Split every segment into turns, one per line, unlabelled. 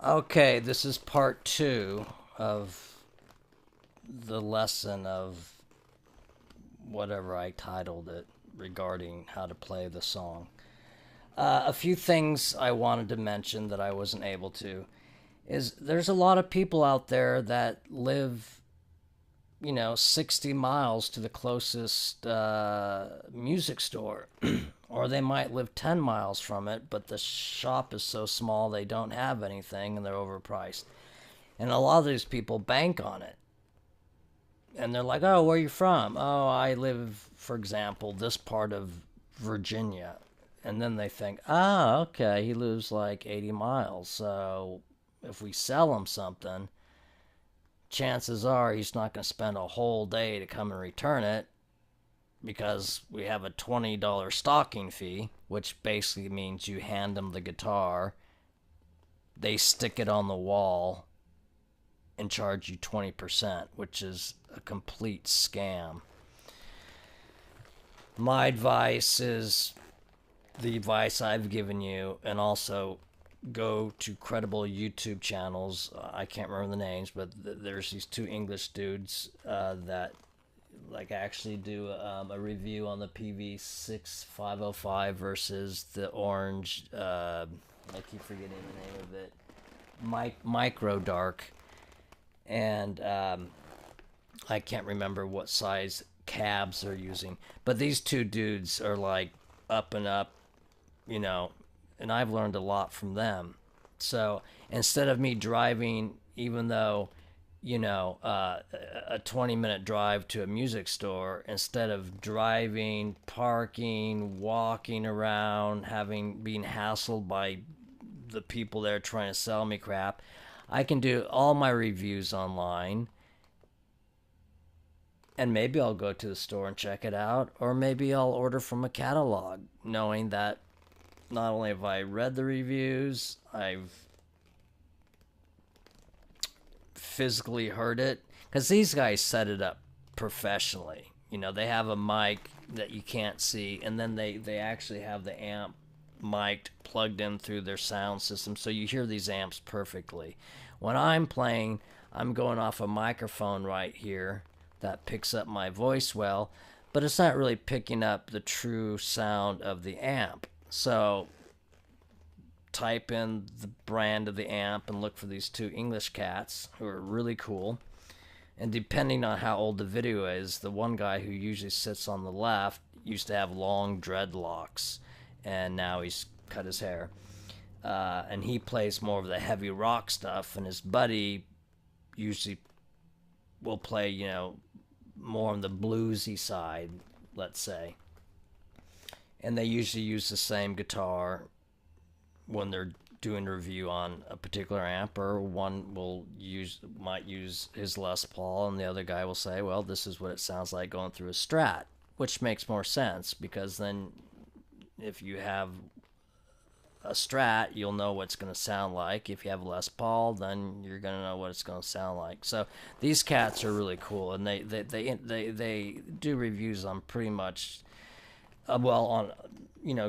Okay, this is part two of the lesson of whatever I titled it regarding how to play the song. A few things I wanted to mention that I wasn't able to is there's a lot of people out there that live, 60 miles to the closest music store, or they might live 10 miles from it, but the shop is so small they don't have anything and they're overpriced. And a lot of these people bank on it. And they're like, oh, where are you from? Oh, I live, for example, this part of Virginia. And then they think, ah, okay, he lives like 80 miles. So if we sell him something, chances are he's not going to spend a whole day to come and return it because we have a $20 stocking fee, which basically means you hand them the guitar, they stick it on the wall, and charge you 20%, which is a complete scam. My advice is the advice I've given you, and also go to credible YouTube channels. I can't remember the names, but there's these two English dudes that like actually do a review on the PV6505 versus the orange. I keep forgetting the name of it. Micro Dark, and I can't remember what size cabs they're using. But these two dudes are like up and up, you know, and I've learned a lot from them. So instead of me driving, even though, a 20-minute drive to a music store, instead of driving, parking, walking around, having being hassled by the people there trying to sell me crap, I can do all my reviews online, and maybe I'll go to the store and check it out, or maybe I'll order from a catalog, knowing that not only have I read the reviews, I've physically heard it, because these guys set it up professionally. They have a mic that you can't see, and then they actually have the amp mic'd plugged in through their sound system, so you hear these amps perfectly. When I'm playing, I'm going off a microphone right here that picks up my voice well, but it's not really picking up the true sound of the amp. So type in the brand of the amp and look for these two English cats who are really cool. And depending on how old the video is, the one guy who usually sits on the left used to have long dreadlocks, and now he's cut his hair. And he plays more of the heavy rock stuff, and his buddy usually will play, more on the bluesy side, let's say. And they usually use the same guitar when they're doing a review on a particular amp, or one might use his Les Paul, and the other guy will say, well, this is what it sounds like going through a Strat, which makes more sense, because then if you have a Strat, you'll know what it's going to sound like. If you have a Les Paul, then you're going to know what it's going to sound like. So these cats are really cool, and they do reviews on pretty much, on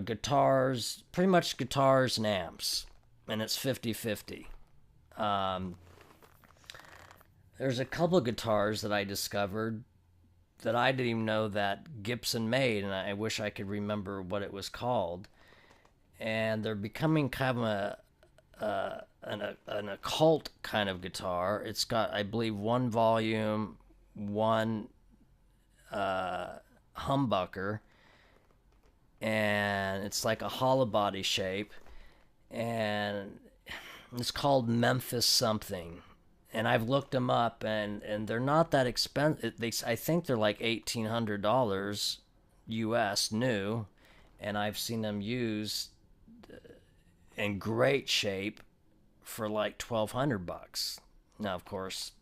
guitars, pretty much guitars and amps, and it's 50-50. There's a couple of guitars that I discovered that I didn't even know that Gibson made, and I wish I could remember what it was called. And they're becoming kind of an occult kind of guitar. It's got, I believe, one volume, one humbucker, and it's like a hollow body shape, and it's called Memphis something. And I've looked them up, and they're not that expensive. I think they're like $1,800 US new, and I've seen them used in great shape for like $1,200. Now, of course,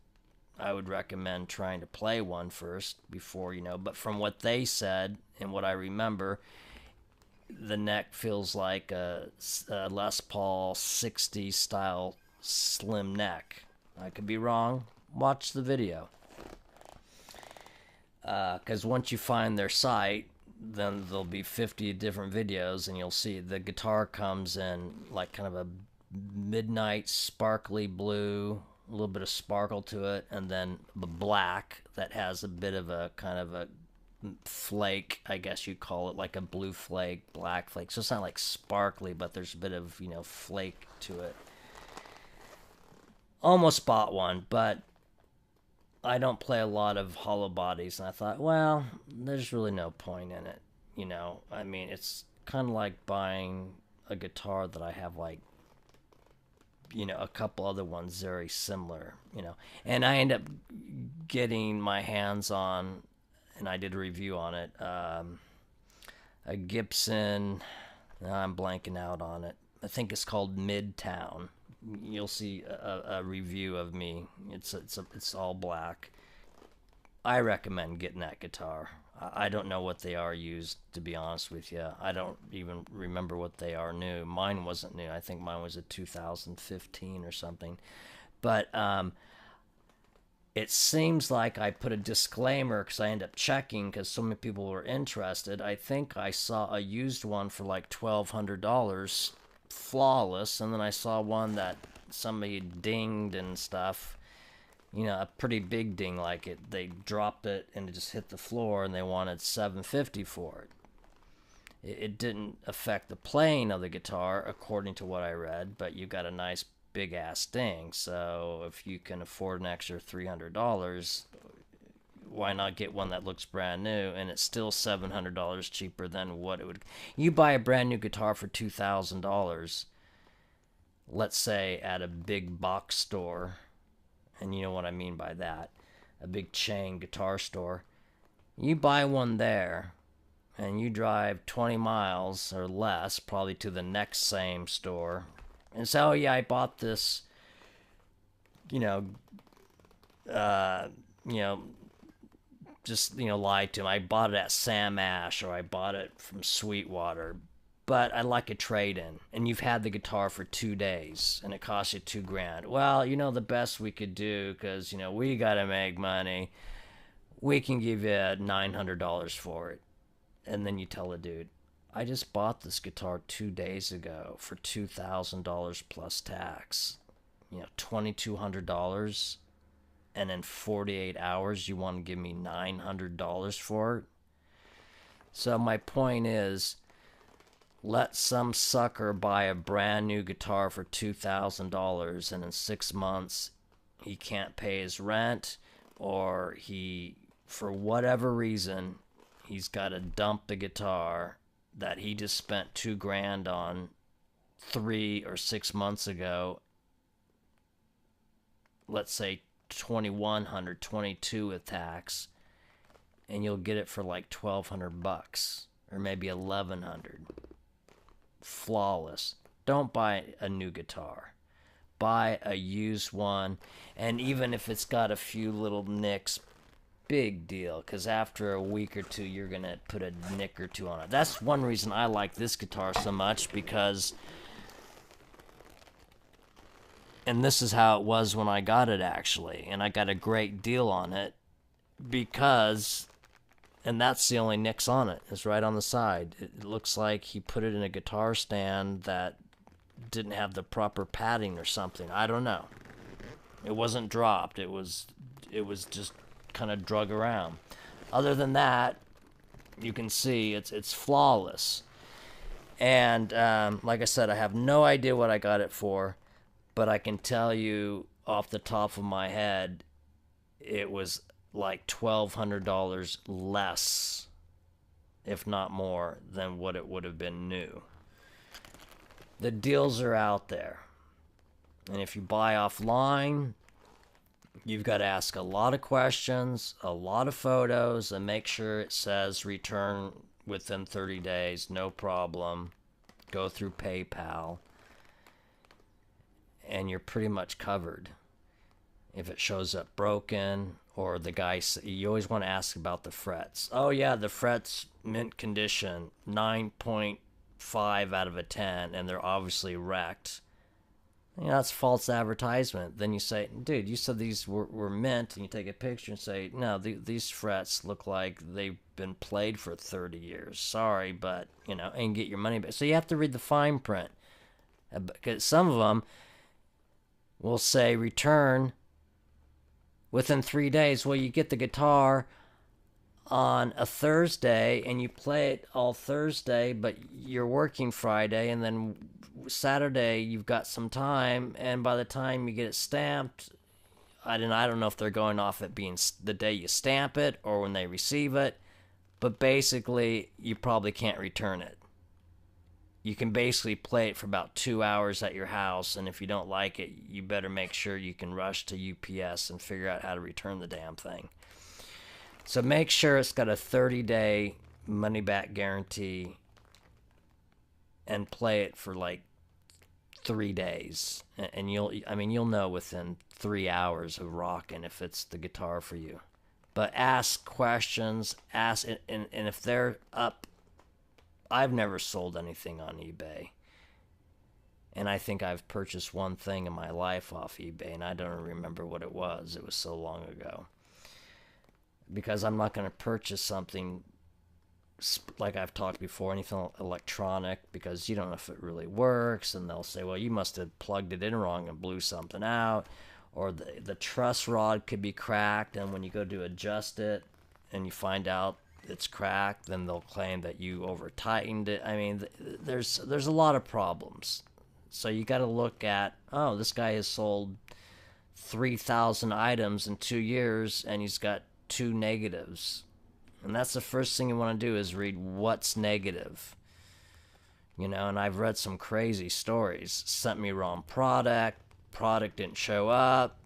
I would recommend trying to play one first before, but from what they said and what I remember, the neck feels like a Les Paul 60 style slim neck. I could be wrong. Watch the video. Because once you find their site, then there'll be 50 different videos, and you'll see the guitar comes in like kind of a midnight sparkly blue, a little bit of sparkle to it, and then the black that has a bit of a kind of a flake, I guess you'd call it, like a blue flake, black flake. So it's not like sparkly, but there's a bit of, flake to it. Almost bought one, but I don't play a lot of hollow bodies, and I thought, well, there's really no point in it. I mean, it's kind of like buying a guitar that I have, like, a couple other ones very similar, and I end up getting my hands on, and I did a review on it, a Gibson. Now I'm blanking out on it. I think it's called Midtown. You'll see a review of me. It's all black. I recommend getting that guitar. I don't know what they are used, to be honest with you. I don't even remember what they are new. Mine wasn't new. I think mine was a 2015 or something. But it seems like I put a disclaimer because I ended up checking because so many people were interested. I think I saw a used one for like $1,200, flawless, and then I saw one that somebody dinged and stuff. A pretty big ding, like they dropped it and it just hit the floor, and they wanted $750 for it. It didn't affect the playing of the guitar, according to what I read, but you got a nice big ass ding. So if you can afford an extra $300, why not get one that looks brand new? And it's still $700 cheaper than what it would. You buy a brand new guitar for $2,000, let's say at a big box store. And you know what I mean by that, a big chain guitar store. You buy one there, and you drive 20 miles or less, probably to the next same store, and say, oh yeah, I bought this, just, lie to him. I bought it at Sam Ash, or I bought it from Sweetwater, but I'd like a trade-in, and you've had the guitar for 2 days, and it costs you $2,000. Well, the best we could do, because, we gotta make money, we can give you $900 for it. And then you tell the dude, I just bought this guitar 2 days ago for $2,000 plus tax. $2,200, and in 48 hours you want to give me $900 for it? So my point is, let some sucker buy a brand new guitar for $2,000, and in 6 months he can't pay his rent, or he, for whatever reason, he's got to dump the guitar that he just spent $2,000 on 3 or 6 months ago. Let's say $2,100, $2,200 with tax, and you'll get it for like $1,200 or maybe $1,100. Flawless. Don't buy a new guitar. Buy a used one, and even if it's got a few little nicks, big deal, because after a week or two you're gonna put a nick or two on it. That's one reason I like this guitar so much, because, and this is how it was when I got it actually, and I got a great deal on it, because, and that's the only nicks on it. It's right on the side. It looks like he put it in a guitar stand that didn't have the proper padding or something. I don't know. It wasn't dropped. It was just kind of drug around. Other than that, you can see it's flawless. And like I said, I have no idea what I got it for, but I can tell you off the top of my head, it was like $1,200 less, if not more, than what it would have been new. The deals are out there, and if you buy offline, you've got to ask a lot of questions, a lot of photos, and make sure it says return within 30 days, no problem. Go through PayPal, and you're pretty much covered. If it shows up broken, or the guy, you always want to ask about the frets. Oh yeah, the frets mint condition, 9.5 out of a 10, and they're obviously wrecked. That's false advertisement. Then you say, dude, you said these were mint, and you take a picture and say, no, these frets look like they've been played for 30 years. Sorry, but, and get your money back. So you have to read the fine print. Because some of them will say return within 3 days. Well, you get the guitar on a Thursday and you play it all Thursday, but you're working Friday, and then Saturday you've got some time, and by the time you get it stamped, I don't know if they're going off it being the day you stamp it or when they receive it, but basically you probably can't return it. You can basically play it for about 2 hours at your house, and if you don't like it, you better make sure you can rush to UPS and figure out how to return the damn thing. So make sure it's got a 30-day money-back guarantee and play it for like 3 days. And you'll know within 3 hours of rocking if it's the guitar for you. But ask questions, and if they're up, I've never sold anything on eBay. And I think I've purchased one thing in my life off eBay, and I don't remember what it was. It was so long ago. Because I'm not going to purchase something, like I've talked before, anything electronic, because you don't know if it really works, and they'll say, well, you must have plugged it in wrong and blew something out, or the truss rod could be cracked, and when you go to adjust it and you find out it's cracked, then they'll claim that you over tightened it. I mean, there's a lot of problems. So you got to look at, oh, this guy has sold 3,000 items in 2 years, and he's got 2 negatives. And that's the first thing you want to do, is read what's negative. And I've read some crazy stories. Sent me wrong product didn't show up,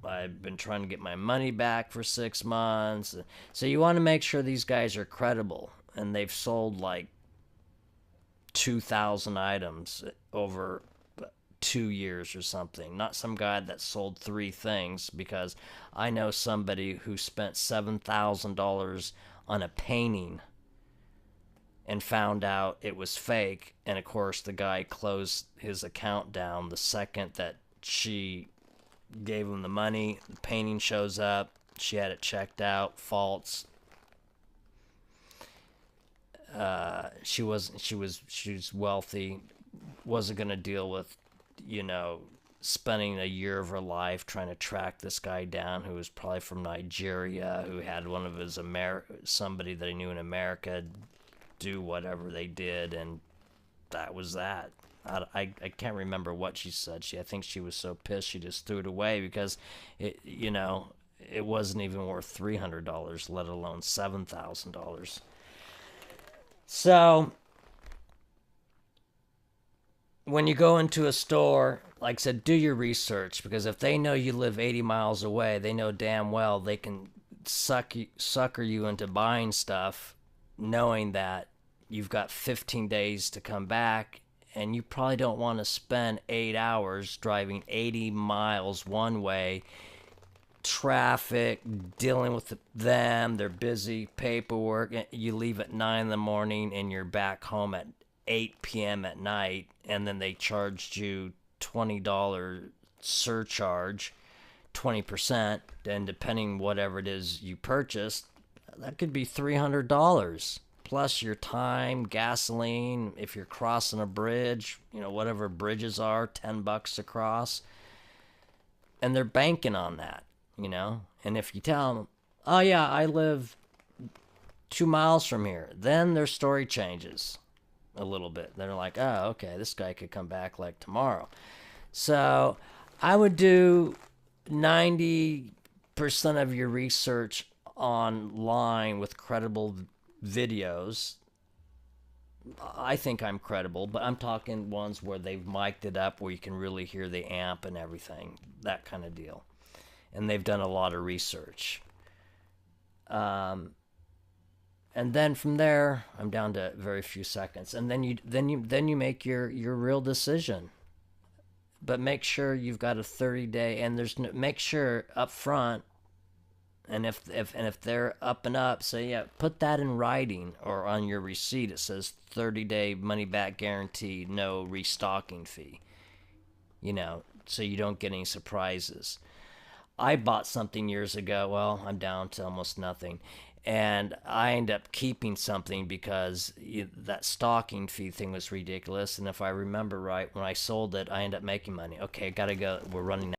I've been trying to get my money back for 6 months. So you want to make sure these guys are credible, and they've sold like 2,000 items over 2 years or something. Not some guy that sold 3 things, because I know somebody who spent $7,000 on a painting and found out it was fake, and of course the guy closed his account down the second that she gave him the money. The painting shows up, she had it checked out, false. She was wealthy, wasn't gonna deal with spending a year of her life trying to track this guy down, who was probably from Nigeria, who had one of his somebody that he knew in America do whatever they did, and that was that. I can't remember what she said. I think she was so pissed she just threw it away, because it wasn't even worth $300, let alone $7,000. So when you go into a store, like I said, do your research, because if they know you live 80 miles away, they know damn well they can sucker you into buying stuff, knowing that you've got 15 days to come back, and you probably don't want to spend 8 hours driving 80 miles one way, traffic, dealing with them, they're busy, paperwork. You leave at 9 in the morning and you're back home at 8 p.m. at night, and then they charged you $20 surcharge, 20%, and depending whatever it is you purchased, that could be $300. Plus your time, gasoline, if you're crossing a bridge, whatever bridges are, $10 across. And they're banking on that, And if you tell them, oh yeah, I live 2 miles from here, then their story changes a little bit. They're like, oh, okay, this guy could come back like tomorrow. So I would do 90% of your research online with credible videos. I think I'm credible, but I'm talking ones where they've mic'd it up, where you can really hear the amp and everything, that kind of deal. And they've done a lot of research. And then from there, I'm down to very few seconds. And then you make your real decision. But make sure you've got a 30-day, and make sure up front. And if they're up and up, say, yeah, put that in writing, or on your receipt it says 30-day money back guarantee, no restocking fee. So you don't get any surprises. I bought something years ago. Well, I'm down to almost nothing. And I end up keeping something because that stalking fee thing was ridiculous. And if I remember right, when I sold it, I ended up making money. Okay, gotta go. We're running